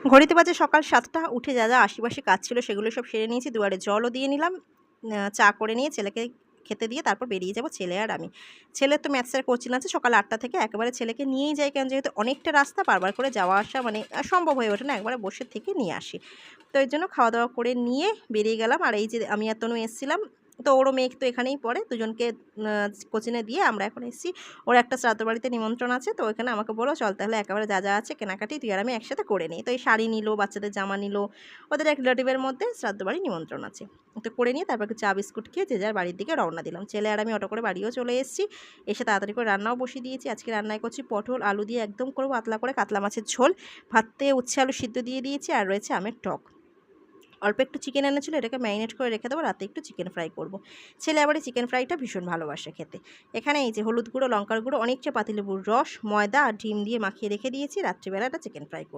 ঘড়িতে বাজে সকাল ৭টা। উঠে যা আশেপাশে কাজ ছিল সেগুলো সব সেরে নিয়েছি। দুয়ারে জলও দিয়ে নিলাম। চা করে নিয়ে ছেলেকে খেতে দিয়ে তারপর বেরিয়ে যাব ছেলে আর আমি। ছেলের তো ম্যাথসের কোচিং আছে সকাল ৮টা থেকে। একেবারে ছেলেকে নিয়েই যাই, কারণ যেহেতু অনেকটা রাস্তা বারবার করে যাওয়া আসা মানে সম্ভব হয়ে ওঠে না, একবারে বসে থেকে নিয়ে আসি। তো এর জন্য খাওয়া দাওয়া করে নিয়ে বেরিয়ে গেলাম। আর এই যে আমি আর তনু এসেছিলাম, তো ওরও মেয়ে তো এখানেই পড়ে, দুজনকে কোচিংয়ে দিয়ে আমরা এখন এসেছি। ওর একটা শ্রাদ্ধ বাড়িতে নিমন্ত্রণ আছে, তো ওখানে আমাকে বললো চল তাহলে একেবারে যা যা আছে কেনাকাটি তুই আর আমি একসাথে করে নিই। তো এই শাড়ি নিল, বাচ্চাদের জামা নিল, ওদের এক রিলেটিভের মধ্যে শ্রাদ্ধ বাড়ি নিমন্ত্রণ আছে। তো করে নিয়ে তারপর চা বিস্কুট খেয়ে যে যার বাড়ির দিকে রওনা দিলাম। ছেলে আর আমি অটো করে বাড়িও চলে এসেছি। এসে তাড়াতাড়ি করে রান্নাও বসিয়ে দিয়েছি। আজকে রান্নায় করছি পটল আলু দিয়ে একদম করবো পাতলা করে কাতলা মাছের ঝোল। ভাতে উচ্ছে আলু সিদ্ধ দিয়ে দিয়েছি, আর রয়েছে আমের টক। অল্প একটু চিকেন এনেছিল, এটাকে ম্যারিনেট করে রেখে দেবো, রাতে একটু চিকেন ফ্রাই করব। ছেলে আবার এই চিকেন ফ্রাইটা ভীষণ ভালোবাসে খেতে। এখানে এই যে হলুদ গুঁড়ো, লঙ্কার গুঁড়ো, অনেকটা পাতিলেবুর রস, ময়দা আর ডিম দিয়ে মাখিয়ে রেখে দিয়েছি, রাত্রিবেলা এটা চিকেন ফ্রাই করব।